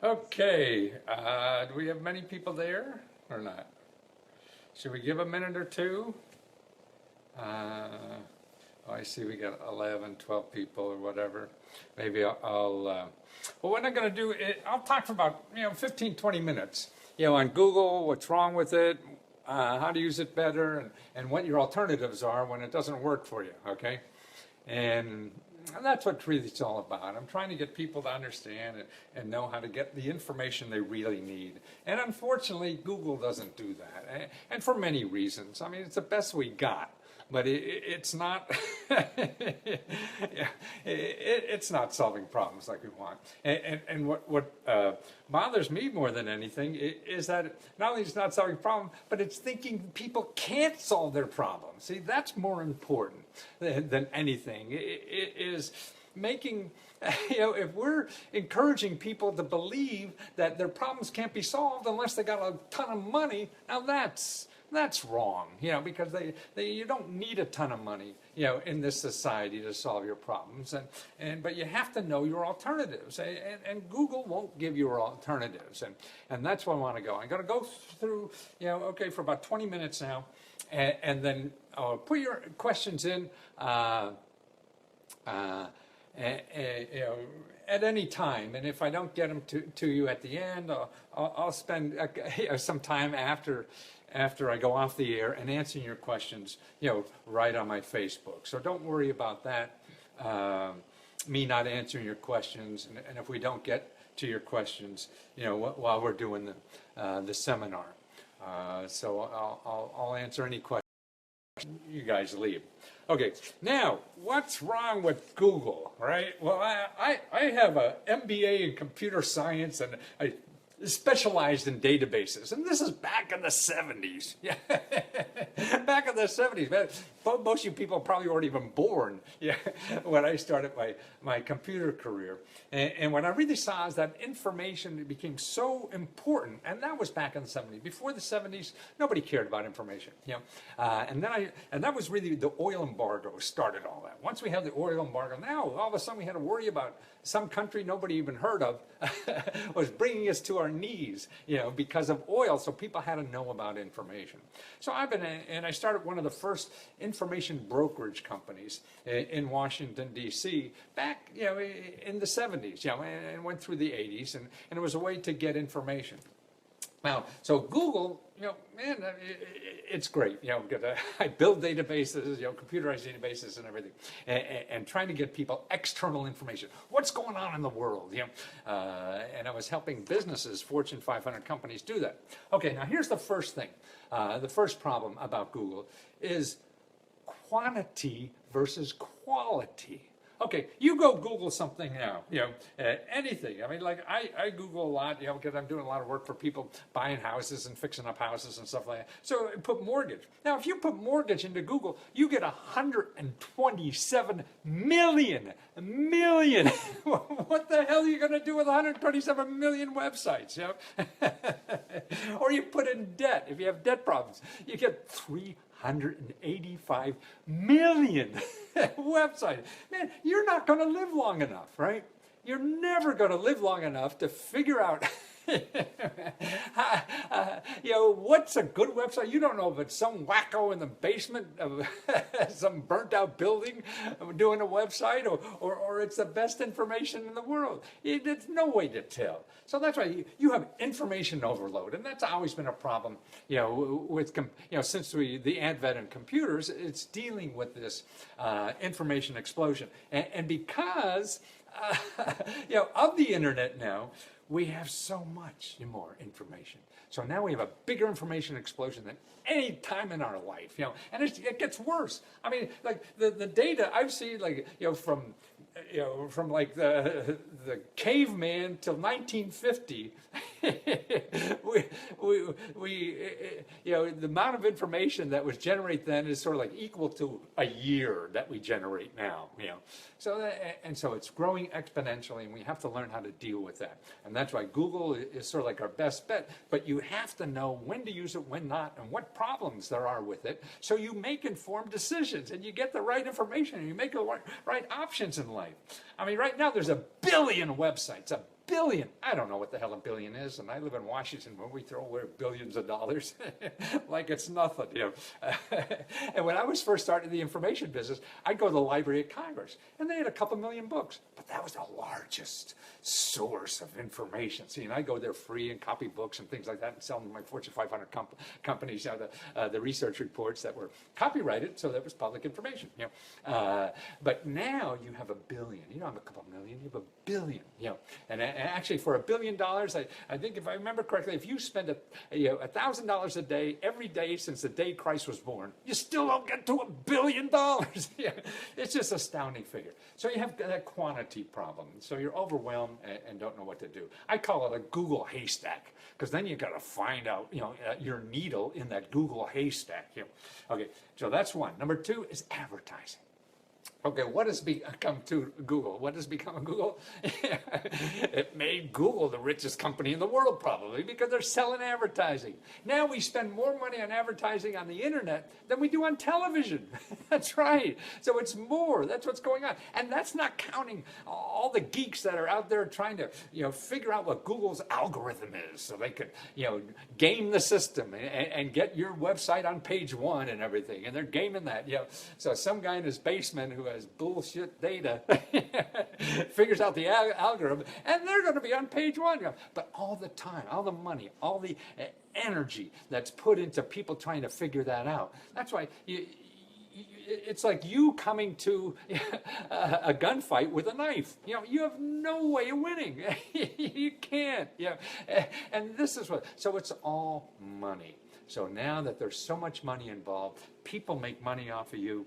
Okay, do we have many people there or not? Should we give a minute or two? Oh, I see we got 11, 12 people or whatever. Maybe well, what I'm going to do, I'll talk for about 15, 20 minutes. On Google, what's wrong with it, how to use it better, and what your alternatives are when it doesn't work for you, okay? And that's what really it's all about. I'm trying to get people to understand and know how to get the information they really need. And unfortunately, Google doesn't do that, and for many reasons. I mean, it's the best we got. But it's not. It's not solving problems like we want. And what bothers me more than anything is that not only is it not solving a problem, but it's thinking people can't solve their problems. See, that's more important than anything. It is making. If we're encouraging people to believe that their problems can't be solved unless they got a ton of money, now that's wrong, because you don't need a ton of money, in this society to solve your problems, but you have to know your alternatives, and Google won't give you alternatives, and that's where I want to go. I'm going to go through, okay, for about 20 minutes now, and then put your questions in, at any time, and if I don't get them to you at the end, I'll spend some time after I go off the air and answering your questions, right on my Facebook. So don't worry about that, me not answering your questions, and if we don't get to your questions, while we're doing the seminar. So I'll answer any questions you guys leave. Okay, now, what's wrong with Google, right? Well, I have an MBA in computer science, and I specialized in databases, and this is back in the 70s. Yeah, back in the 70s. Man, most of you people probably weren't even born, when I started my computer career. And what I really saw is that information became so important, and that was back in the 70s. Before the 70s, nobody cared about information. And that was really the oil embargo started all that. Once we had the oil embargo, now all of a sudden we had to worry about some country nobody even heard of was bringing us to our knees, because of oil. So people had to know about information. So I started one of the first information brokerage companies in Washington, D.C. back, in the 70s, and went through the 80s, and it was a way to get information. Now, so Google, man, it's great. I build databases, computerized databases and everything, and trying to get people external information. What's going on in the world? And I was helping businesses, Fortune 500 companies, do that. Okay, now here's the first thing. The first problem about Google is quantity versus quality. Okay, you go Google something now, anything. I mean, like I Google a lot, because I'm doing a lot of work for people buying houses and fixing up houses and stuff like that. So I put mortgage. Now, if you put mortgage into Google, you get 127 million. What the hell are you going to do with 127 million websites? Or you put in debt. If you have debt problems, you get 385 million websites. Man, you're not going to live long enough, right? You're never going to live long enough to figure out what's a good website. You don't know if it's some wacko in the basement of some burnt out building doing a website, or it's the best information in the world. There's no way to tell. So that's why you have information overload, and that's always been a problem, with since the advent of computers. It's dealing with this information explosion, and because of the internet now, we have so much more information. So now we have a bigger information explosion than any time in our life, and it gets worse. I mean, like the data I've seen, like, from like the caveman till 1950, the amount of information that was generated then is sort of like equal to a year that we generate now, So it's growing exponentially, and we have to learn how to deal with that. And that's why Google is sort of like our best bet. But you have to know when to use it, when not, and what problems there are with it, so you make informed decisions and you get the right information and you make the right options in life. I mean, right now there's 1 billion websites, 1 billion. I don't know what the hell a billion is, and I live in Washington where we throw away billions of dollars like it's nothing. And when I was first starting the information business, I'd go to the Library of Congress, and they had a couple million books, but that was the largest source of information. See, and I go there free and copy books and things like that and sell them to my Fortune 500 companies, the research reports that were copyrighted, so that was public information. But now you have a billion. You don't have a couple million, you have a billion. And actually, for $1 billion, I think if I remember correctly, if you spend $1,000 a day every day since the day Christ was born, you still don't get to $1 billion. It's just an astounding figure. So you have that quantity problem. So you're overwhelmed and don't know what to do. I call it a Google haystack, because then you got to find out, your needle in that Google haystack. Okay, so that's one. Number two is advertising. Okay, what has become to Google? What has become of Google? It made Google the richest company in the world, probably, because they're selling advertising. Now we spend more money on advertising on the internet than we do on television. That's right. So it's more. That's what's going on. And that's not counting all the geeks that are out there trying to, figure out what Google's algorithm is, so they could, game the system and get your website on page 1 and everything. And they're gaming that. So some guy in his basement who has bullshit data figures out the algorithm, and they're going to be on page 1. But all the time, all the money, all the energy that's put into people trying to figure that out. That's why it's like you coming to a gunfight with a knife. You have no way of winning. You can't. And this is so it's all money. So now that there's so much money involved, people make money off of you,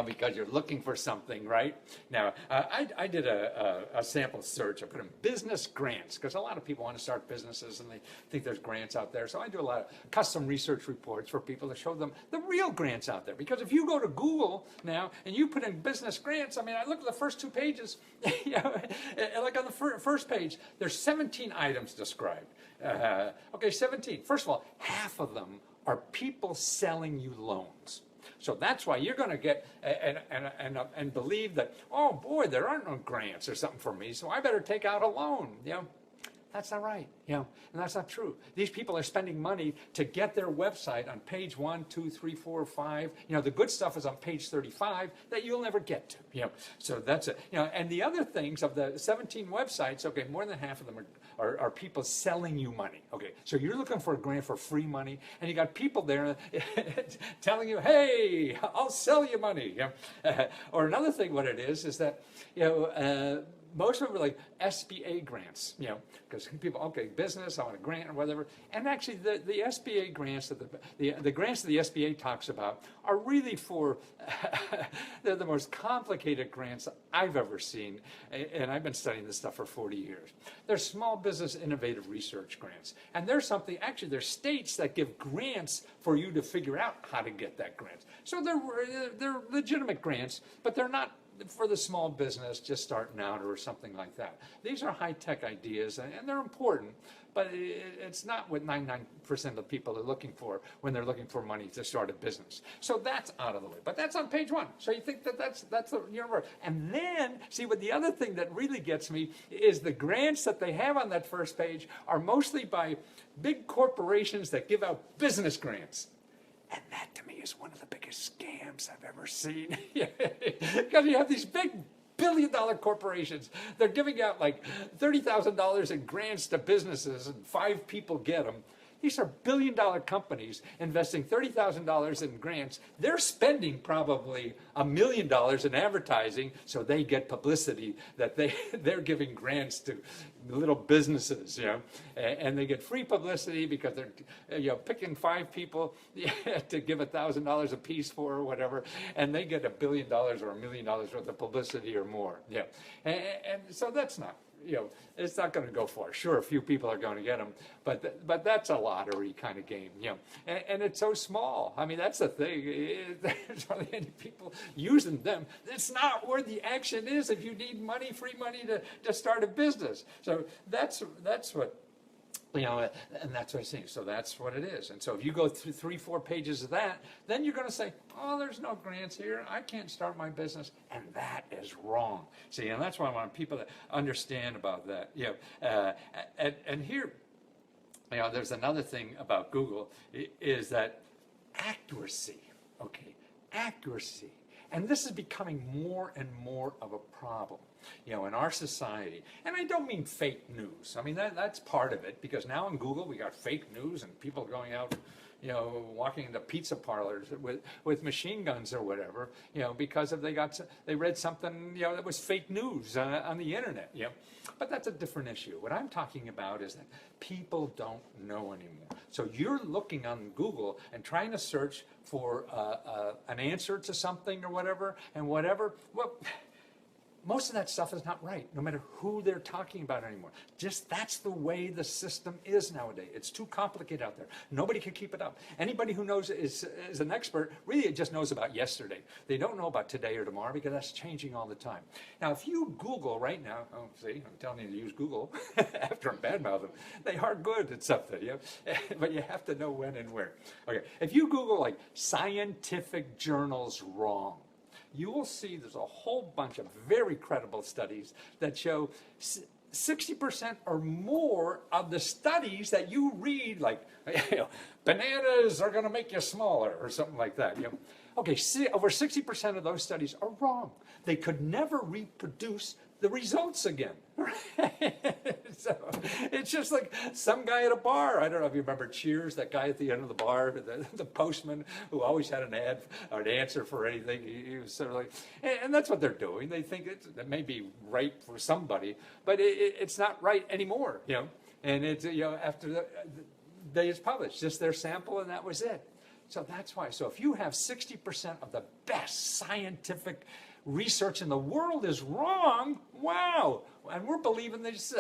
because you're looking for something, right? Now, I did a sample search. I put in business grants, because a lot of people want to start businesses and they think there's grants out there. So I do a lot of custom research reports for people to show them the real grants out there. Because if you go to Google now and you put in business grants, I look at the first 2 pages, like on the first page, there's 17 items described. Okay, 17. First of all, half of them are people selling you loans. So that's why you're going to get and believe that, oh boy, there aren't no grants or something for me, so I better take out a loan. That's not right. And that's not true. These people are spending money to get their website on page 1, 2, 3, 4, 5. The good stuff is on page 35 that you'll never get to. So that's it. And the other things of the 17 websites, okay, more than half of them are people selling you money. Okay, so you're looking for a grant for free money, and you got people there telling you, hey, I'll sell you money. Or another thing, what it is that, most of them are like SBA grants, because people, okay, business, I want a grant or whatever. And actually, the SBA grants, the grants that the SBA talks about are really for, they're the most complicated grants I've ever seen. And I've been studying this stuff for 40 years. They're small business innovative research grants. And there's there's states that give grants for you to figure out how to get that grant. So they're legitimate grants, but they're not for the small business just starting out or something like that. These are high-tech ideas, and they're important, but it's not what 99% of people are looking for when they're looking for money to start a business. So that's out of the way. But that's on page 1. So you think that's the universe. And then, see, what the other thing that really gets me is the grants that they have on that first page are mostly by big corporations that give out business grants. And that, to me, is one of the biggest scams I've ever seen. Because you have these big billion-dollar corporations. They're giving out like $30,000 in grants to businesses, and 5 people get them. These are billion-dollar companies investing $30,000 in grants. They're spending probably $1 million in advertising, so they get publicity that they're giving grants to little businesses, and they get free publicity because they're picking 5 people to give $1,000 a piece for or whatever, and they get $1 billion or $1 million worth of publicity or more. And so that's not. It's not going to go far. Sure, a few people are going to get them, but that's a lottery kind of game, and it's so small. That's the thing. There's hardly any people using them. It's not where the action is if you need money, free money to start a business. So that's what You know, and that's what I'm saying. So that's what it is. And so if you go through 3-4 pages of that, then you're going to say, oh, there's no grants here. I can't start my business. And that is wrong. See, and that's why I want people to understand about that. You know, and here, you know, there's another thing about Google is that accuracy, okay, accuracy. And this is becoming more and more of a problem, you know, in our society. And I don't mean fake news. I mean, that's part of it, because now in Google we got fake news and people going out, you know, walking into pizza parlors with machine guns or whatever, you know, because they read something, you know, that was fake news on the internet, you know. But that's a different issue. What I'm talking about is that people don't know anymore. So you're looking on Google and trying to search for an answer to something or whatever, and whatever, well, most of that stuff is not right, no matter who they're talking about anymore. Just that's the way the system is nowadays. It's too complicated out there. Nobody can keep it up. Anybody who knows is an expert really just knows about yesterday. They don't know about today or tomorrow, because that's changing all the time. Now, if you Google right now, oh, see, I'm telling you to use Google after I'm badmouthing them. They are good at something, you know? But you have to know when and where. Okay, if you Google like scientific journals wrong, you will see there's a whole bunch of very credible studies that show 60% or more of the studies that you read, like, you know, bananas are going to make you smaller or something like that. You know? Okay, over 60% of those studies are wrong. They could never reproduce the results again. So it's just like some guy at a bar. I don't know if you remember Cheers, that guy at the end of the bar, the postman who always had an ad or an answer for anything. He was sort of like, and that's what they're doing. They think it may be right for somebody, but it's not right anymore, you know. And it's, you know, after they just published just their sample, and that was it. So that's why. So if you have 60% of the best scientific research in the world is wrong, wow, and we're believing these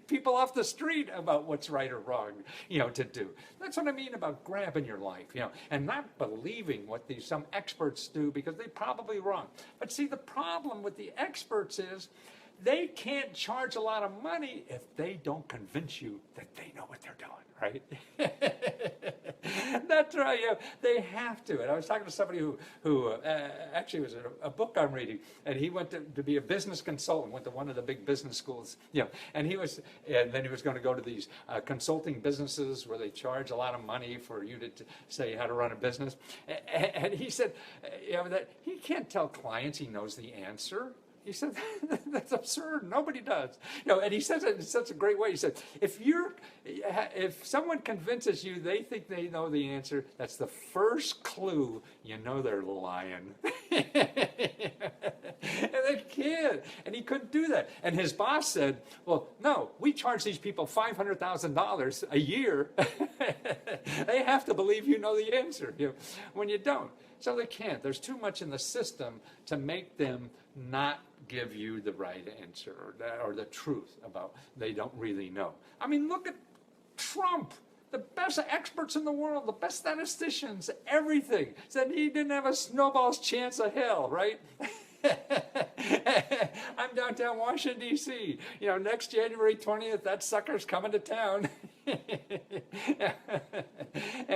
people off the street about what's right or wrong, you know, to do. That's what I mean about grabbing your life, you know, and not believing what some experts do, because they're probably wrong. But see, the problem with the experts is they can't charge a lot of money if they don't convince you that they know what they're doing, right? That's right. Yeah, they have to. And I was talking to somebody who actually was a book I'm reading, and he went to be a business consultant, went to one of the big business schools, you know, and then he was going to go to these consulting businesses where they charge a lot of money for you to say how to run a business. And he said, you know, that he can't tell clients he knows the answer. He said, that's absurd. Nobody does. You know, and he says it in such a great way. He said, if someone convinces you they think they know the answer, that's the first clue you know they're lying. And they can't. And he couldn't do that. And his boss said, well, no, we charge these people $500,000 a year. They have to believe you know the answer, you know, when you don't. So they can't. There's too much in the system to make them not give you the right answer or the truth about they don't really know. I mean, look at Trump. The best experts in the world, the best statisticians, everything, said he didn't have a snowball's chance of hell, right? I'm downtown Washington, D.C. You know, next January 20th, that sucker's coming to town.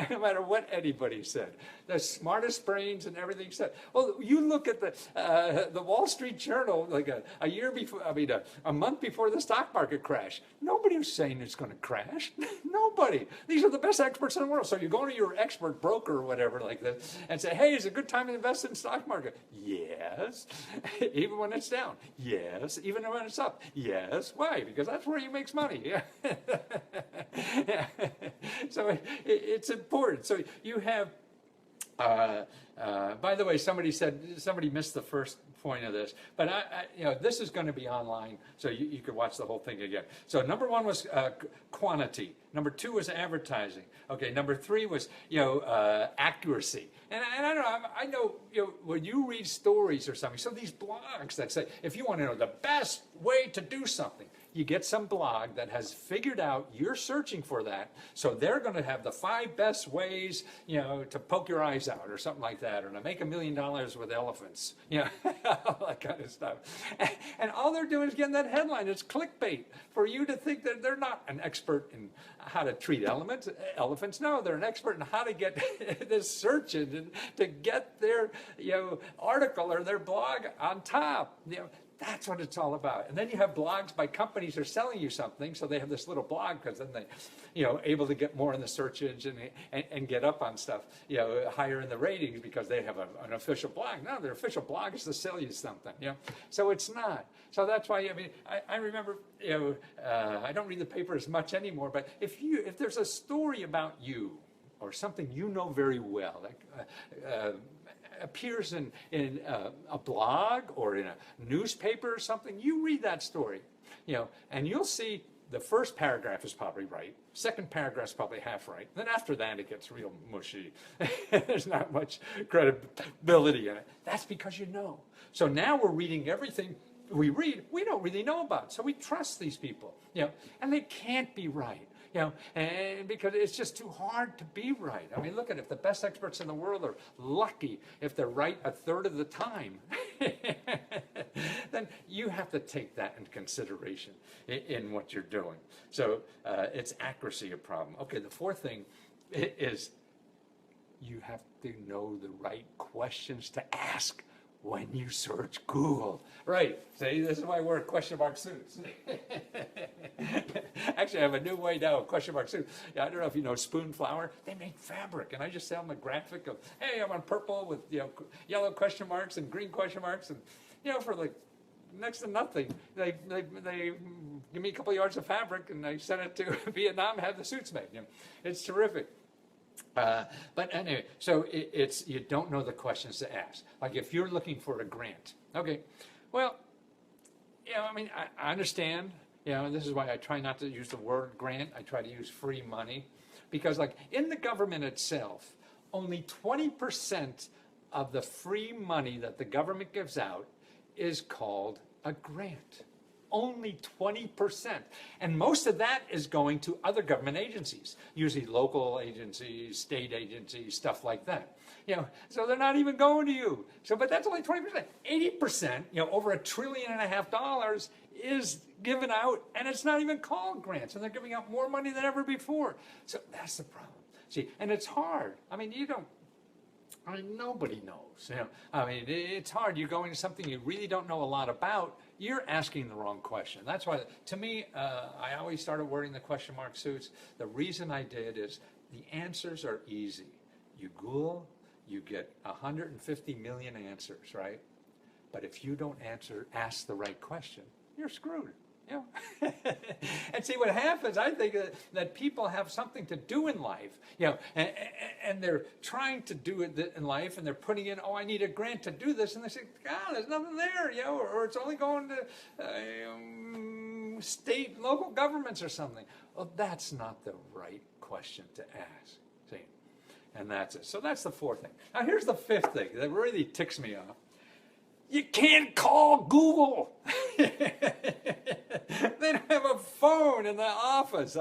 No matter what anybody said, the smartest brains and everything said. Well, you look at the Wall Street Journal, like a year before, I mean, a month before the stock market crash. Nobody was saying it's going to crash. Nobody. These are the best experts in the world. So you go to your expert broker or whatever like this and say, hey, is it a good time to invest in the stock market? Yes. Even when it's down? Yes. Even when it's up? Yes. Why? Because that's where he makes money. Yeah. So it's important. So you have, by the way, somebody missed the first point of this, but you know, this is going to be online, so you could watch the whole thing again. So number one was quantity. Number two was advertising. Okay, number three was, you know, accuracy. And I don't know, I know, you know, when you read stories or something, so these blogs that say, if you want to know the best way to do something, you get some blog that has figured out you're searching for that, so they're going to have the 5 best ways, you know, to poke your eyes out or something like that, or to make $1 million with elephants, you know, all that kind of stuff. And all they're doing is getting that headline. It's clickbait for you to think that they're not an expert in how to treat elephants. No, they're an expert in how to get this search engine to get their article or their blog on top. That's what it's all about. And then you have blogs by companies who are selling you something, so they have this little blog because then they, able to get more in the search engine and get up on stuff, higher in the ratings because they have an official blog. No, their official blog is to sell you something, So it's not. So that's why, I remember, I don't read the paper as much anymore, but if there's a story about you or something very well, like appears in a blog or in a newspaper or something, you read that story, and you'll see the first paragraph is probably right, second paragraph is probably half right, then after that it gets real mushy. There's not much credibility in it. That's because So now we're reading everything we read we don't really know about, so we trust these people, and they can't be right. And because it's just too hard to be right. I mean, look at it. If the best experts in the world are lucky if they're right a third of the time, then you have to take that into consideration in what you're doing. So it's accuracy a problem. Okay, the fourth thing is you have to know the right questions to ask when you search Google. Right, see, this is why I wear question mark suits. Actually, I have a new way now, a question mark suit. I don't know if you know Spoon Flower. They make fabric, and I just sell them a graphic of, hey, I'm on purple with yellow question marks and green question marks, and for like next to nothing. They give me a couple of yards of fabric, and I send it to Vietnam and have the suits made. It's terrific. But anyway, so it's you don't know the questions to ask. Like if you're looking for a grant, okay, well, I understand. This is why I try not to use the word grant. I try to use free money, because like in the government itself, only 20% of the free money that the government gives out is called a grant. Only 20%. And most of that is going to other government agencies, usually local agencies, state agencies, stuff like that. So they're not even going to you. So, but that's only 20%. 80%, over $1.5 trillion is given out, and it's not even called grants, and they're giving out more money than ever before. So that's the problem. See, and it's hard. Nobody knows. It's hard. You're going to something you really don't know a lot about. You're asking the wrong question. That's why, to me, I always started wearing the question mark suits. The reason I did is the answers are easy. You Google, you get 150 million answers, right? But if you don't ask the right question, you're screwed. And see what happens, I think that people have something to do in life, and they're trying to do it in life, and they're putting in, I need a grant to do this, and they say, God, there's nothing there, or it's only going to state, local governments or something. Well, that's not the right question to ask, see, and that's it. So that's the fourth thing. Now here's the fifth thing that really ticks me off. You can't call Google. They don't have a phone in the office.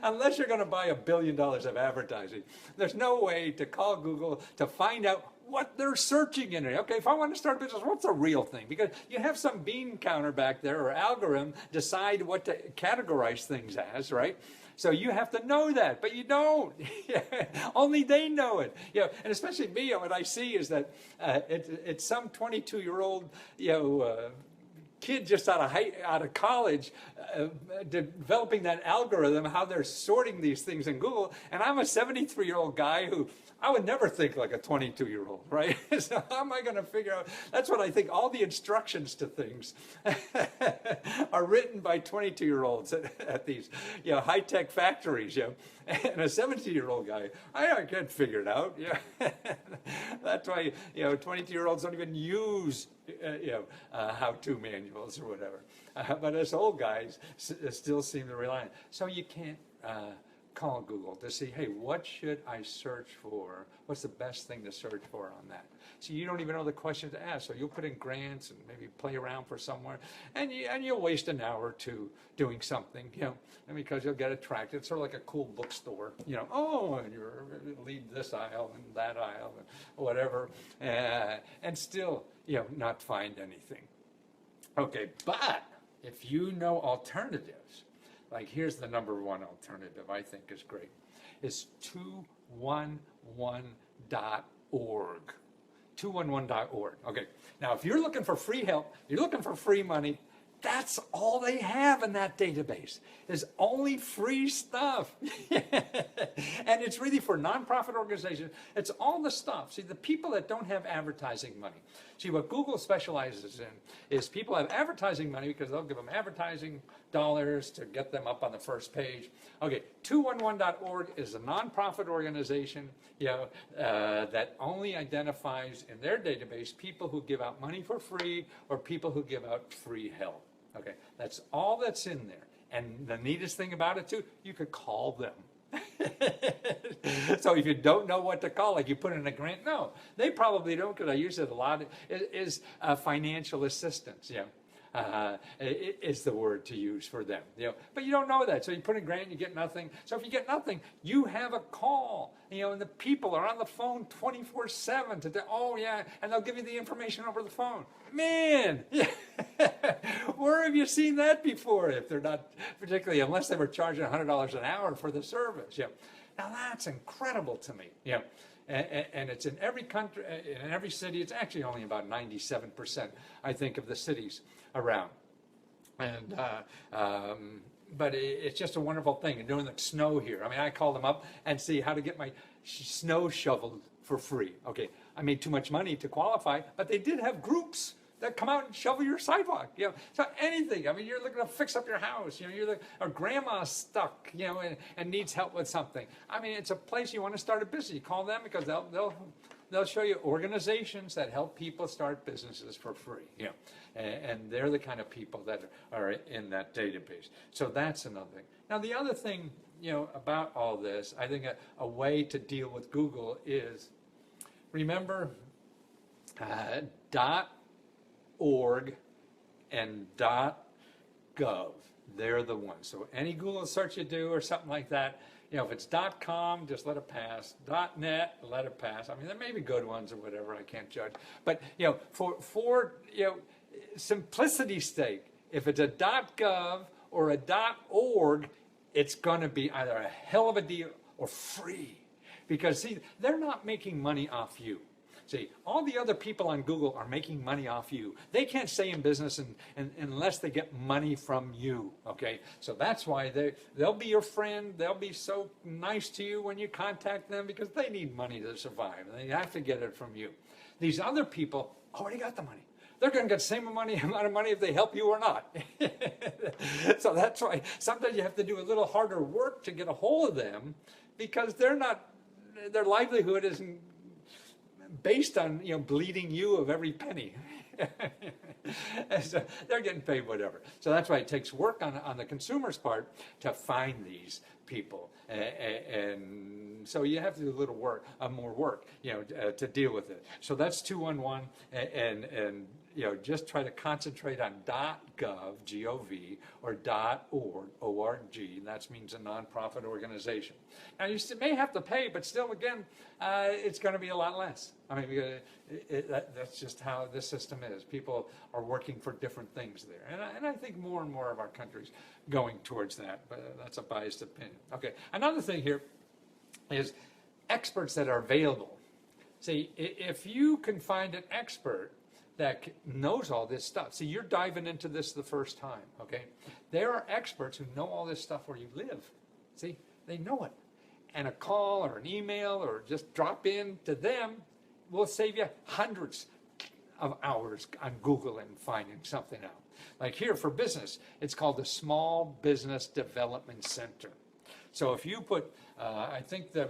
Unless you're going to buy $1 billion of advertising, there's no way to call Google to find out what they're searching in it. Okay, if I want to start a business, what's the real thing? Because you have some bean counter back there or algorithm decide what to categorize things as, right? So you have to know that, but you don't. Only they know it. And especially me, what I see is that it's some 22-year-old, kid just out of college developing that algorithm, how they're sorting these things in Google. And I'm a 73-year-old guy who I would never think like a 22-year-old, right? So how am I going to figure out? That's what I think. All the instructions to things are written by 22-year-olds at these high-tech factories. And a 17-year-old guy, I can't figure it out. That's why 22-year-olds don't even use how-to manuals or whatever. But us old guys still seem to rely on it. So you can't call Google to see, hey, what should I search for? What's the best thing to search for on that? So you don't even know the question to ask. So you'll put in grants and maybe play around for somewhere, and you'll waste an hour or two doing something, and because you'll get attracted. It's sort of like a cool bookstore, and you lead this aisle and that aisle and whatever, and still, not find anything. Okay, but if you know alternatives, like here's the number one alternative I think is great, is 211.org. 211.org. Okay, now if you're looking for free help, you're looking for free money, that's all they have in that database, is only free stuff. And it's really for nonprofit organizations. It's all the stuff. See, the people that don't have advertising money. See, what Google specializes in is people have advertising money because they'll give them advertising dollars to get them up on the first page. Okay, 211.org is a nonprofit organization, that only identifies in their database people who give out money for free or people who give out free help. Okay, that's all that's in there. And the neatest thing about it too, you could call them. So if you don't know what to call, like you put in a grant, no, they probably don't, because I use it a lot, is financial assistance, is the word to use for them. But you don't know that, so you put in grant, you get nothing. So if you get nothing, you have a call, and the people are on the phone 24/7 and they'll give you the information over the phone. Man, where have you seen that before? If they're not particularly, unless they were charging $100 an hour for the service. Now that's incredible to me. And it's in every country, in every city. It's actually only about 97%, I think, of the cities around. And but it's just a wonderful thing. And doing the snow here, I mean, I call them up and see how to get my snow shoveled for free. Okay, I made too much money to qualify, but they did have groups that come out and shovel your sidewalk. So anything. I mean, you're looking to fix up your house. Or grandma's stuck, and needs help with something. I mean, it's a place you want to start a business. You call them because they'll show you organizations that help people start businesses for free. And they're the kind of people that are in that database. So that's another thing. Now, the other thing, about all this, I think a way to deal with Google is, remember, .org and .gov. They're the ones. So any Google search you do or something like that, if it's .com, just let it pass. .net, let it pass. I mean, there may be good ones or whatever. I can't judge. But for simplicity's sake, if it's a .gov or a .org, it's going to be either a hell of a deal or free, because see, they're not making money off you. See, all the other people on Google are making money off you. They can't stay in business unless they get money from you, okay? So that's why they'll be your friend. They'll be so nice to you when you contact them, because they need money to survive. And they have to get it from you. These other people already got the money. They're going to get the same amount of money if they help you or not. So that's why sometimes you have to do a little harder work to get a hold of them, because their livelihood isn't based on bleeding you of every penny. So they're getting paid whatever. So that's why it takes work on the consumer's part to find these people, and so you have to do a little work, more work, to deal with it. So that's 211, and just try to concentrate on .gov, G-O-V, or .org, O-R-G. That means a nonprofit organization. Now, you may have to pay, but still, again, it's going to be a lot less. I mean, that's just how this system is. People are working for different things there. And I think more and more of our country's going towards that, but that's a biased opinion. Okay, another thing here is experts that are available. See, if you can find an expert that knows all this stuff. See, you're diving into this the first time, okay? There are experts who know all this stuff where you live. See, they know it. And a call or an email or just drop in to them will save you hundreds of hours on Google and finding something out. Like here for business, it's called the Small Business Development Center. So if you put, I think the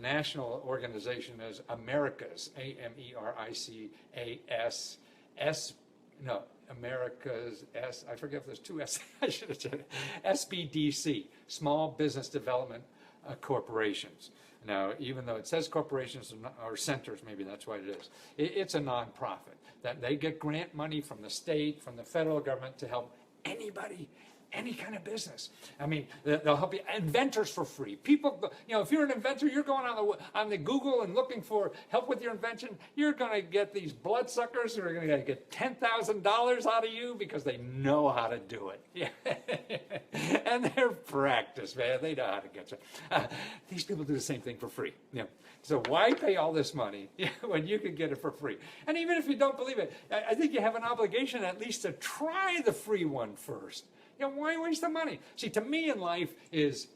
national organization is Americas, A-M-E-R-I-C-A-S, America's S, I forget if there's two S, I should have said it, SBDC, Small Business Development Corporations. Now, even though it says corporations or centers, maybe that's what it is, it's a nonprofit. That they get grant money from the state, from the federal government to help anybody any kind of business. I mean, they'll help you. Inventors for free. People, if you're an inventor, you're going on the Google and looking for help with your invention. You're going to get these bloodsuckers who are going to get $10,000 out of you because they know how to do it. Yeah. And they're practiced, man. They know how to get you. These people do the same thing for free. So why pay all this money when you can get it for free? And even if you don't believe it, I think you have an obligation at least to try the free one first. Why waste the money? See, to me in life is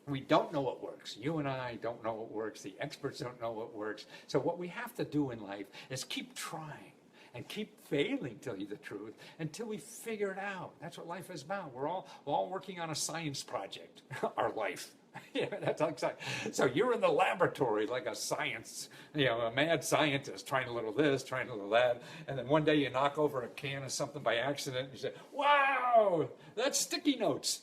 we don't know what works. You and I don't know what works. The experts don't know what works. So what we have to do in life is keep trying and keep failing, tell you the truth, until we figure it out. That's what life is about. We're all working on a science project, our life. Yeah, that's exciting. So you're in the laboratory like a mad scientist, trying a little this, trying a little that, and then one day you knock over a can of something by accident, and you say, wow, that's sticky notes.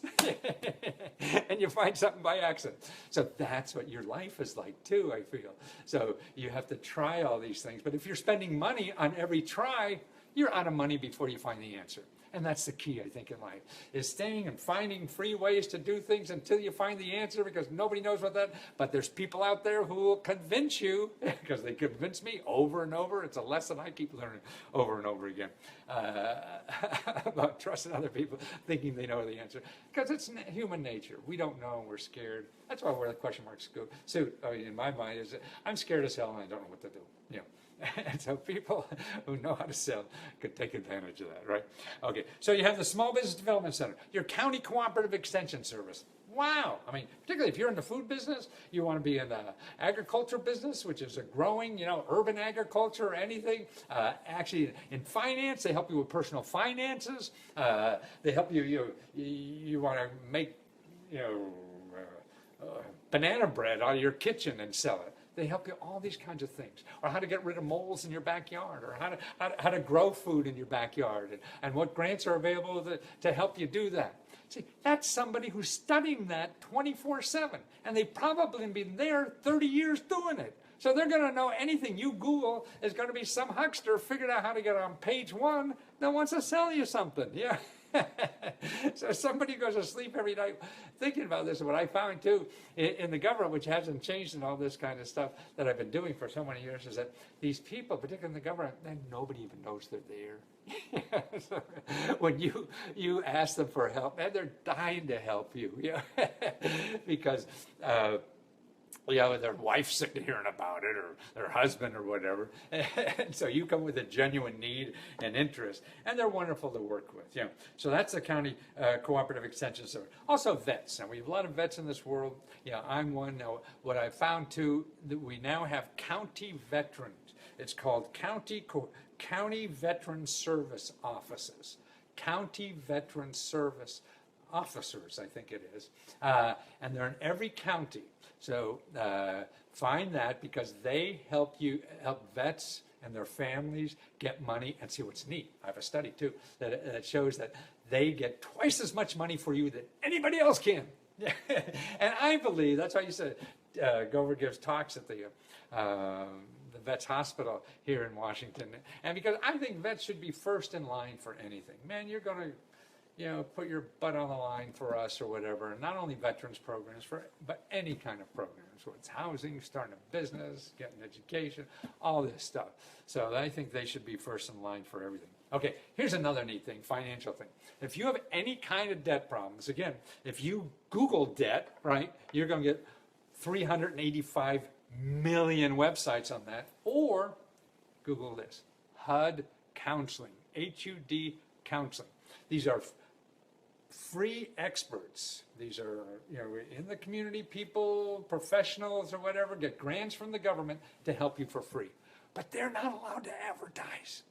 And you find something by accident. So that's what your life is like too, I feel. So you have to try all these things. But if you're spending money on every try, you're out of money before you find the answer. And that's the key, I think, in life, is staying and finding free ways to do things until you find the answer, because nobody knows what that, but there's people out there who will convince you, because they convince me over and over. It's a lesson I keep learning over and over again, about trusting other people, thinking they know the answer, because it's human nature. We don't know, and we're scared. That's why I wear the question mark suit. In my mind, is I'm scared as hell, and I don't know what to do. And so people who know how to sell could take advantage of that, right? Okay, so you have the Small Business Development Center, your County Cooperative Extension Service. Wow. I mean, particularly if you're in the food business, you want to be in the agriculture business, which is a growing, urban agriculture or anything. Actually, in finance, they help you with personal finances. They help you want to make, banana bread out of your kitchen and sell it. They help you all these kinds of things, or how to get rid of moles in your backyard, or how to grow food in your backyard, and what grants are available to help you do that. See, that's somebody who's studying that 24/7, and they've probably been there 30 years doing it. So they're going to know anything you Google is going to be some huckster figured out how to get on page 1 that wants to sell you something. Yeah. So somebody goes to sleep every night thinking about this. And what I found too in the government, which hasn't changed in all this kind of stuff that I've been doing for so many years, is that these people, particularly in the government, nobody even knows they're there. So when you ask them for help, and they're dying to help you, because their wife's sick of hearing about it, or their husband, or whatever. And so you come with a genuine need and interest, and they're wonderful to work with. So that's the County Cooperative Extension Service. Also vets. Now, we have a lot of vets in this world. I'm one. Now, what I found too, that we now have county veterans. It's called County Veteran Service Offices. County Veteran Service Officers, I think it is. And they're in every county. So find that, because they help vets and their families get money. And see, what's neat, I have a study too that shows that they get twice as much money for you than anybody else can. And I believe that's why you said Gover gives talks at the Vets Hospital here in Washington, and because I think vets should be first in line for anything. Man, you're going to put your butt on the line for us or whatever. And not only veterans programs, but any kind of programs. So it's housing, starting a business, getting education, all this stuff. So I think they should be first in line for everything. Okay, here's another neat thing, financial thing. If you have any kind of debt problems, again, if you Google debt, right, you're going to get 385 million websites on that. Or Google this, HUD Counseling, HUD Counseling. These are free experts. These are, in the community, people, professionals or whatever, get grants from the government to help you for free. But they're not allowed to advertise.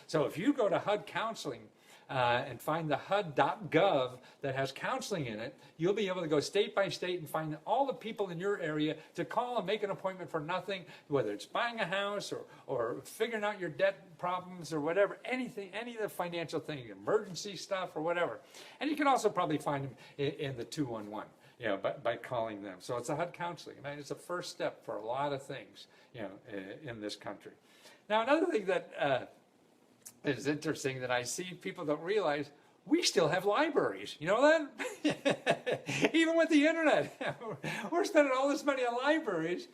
So if you go to HUD Counseling and find the HUD.gov that has counseling in it, you'll be able to go state by state and find all the people in your area to call and make an appointment for nothing, whether it's buying a house or figuring out your debt problems or whatever, anything, any of the financial thing, emergency stuff or whatever. And you can also probably find them in the 211. By calling them. So it's a HUD counseling. I mean, it's a first step for a lot of things, in this country. Now, another thing that is interesting that I see people don't realize, we still have libraries. You know that? Even with the internet, we're spending all this money on libraries,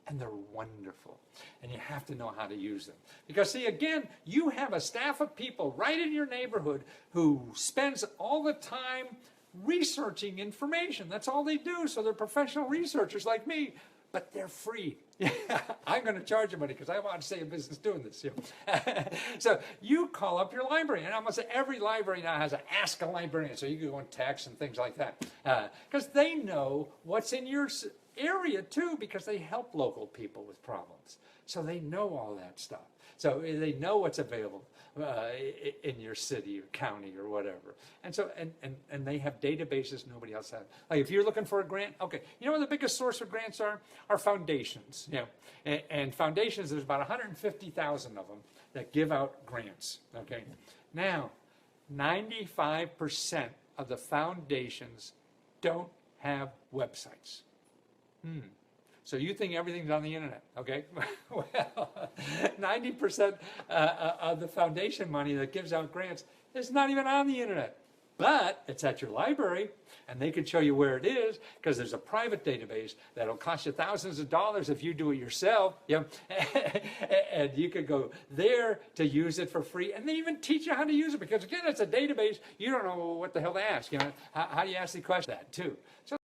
and they're wonderful. And you have to know how to use them. Because see, again, you have a staff of people right in your neighborhood who spends all the time researching information. That's all they do. So they're professional researchers like me, but they're free. I'm going to charge you money because I want to stay in business doing this. So you call up your library, and almost every library now has an Ask a Librarian, so you can go and text and things like that. Because they know what's in your area too, because they help local people with problems. So they know all that stuff. So they know what's available in your city or county or whatever. And so, and they have databases nobody else has. Like if you're looking for a grant, okay, you know what the biggest source of grants are? Are foundations. You know, and foundations, there's about 150,000 of them that give out grants. Okay, now 95% of the foundations don't have websites. So you think everything's on the internet, okay? Well, 90% of the foundation money that gives out grants is not even on the internet. But it's at your library, and they can show you where it is, because there's a private database that'll cost you thousands of dollars if you do it yourself. You know? And you could go there to use it for free, and they even teach you how to use it, because again, it's a database. You don't know what the hell to ask. You know, how do you ask the question? That too. So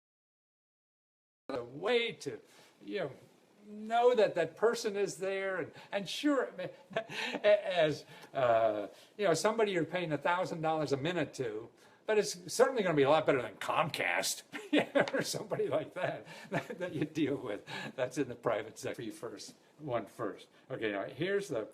the way to, you know that that person is there, and sure, as you know, somebody you're paying $1,000 a minute to, but it's certainly going to be a lot better than Comcast or somebody like that that you deal with. That's in the private sector. First. Okay, now here's the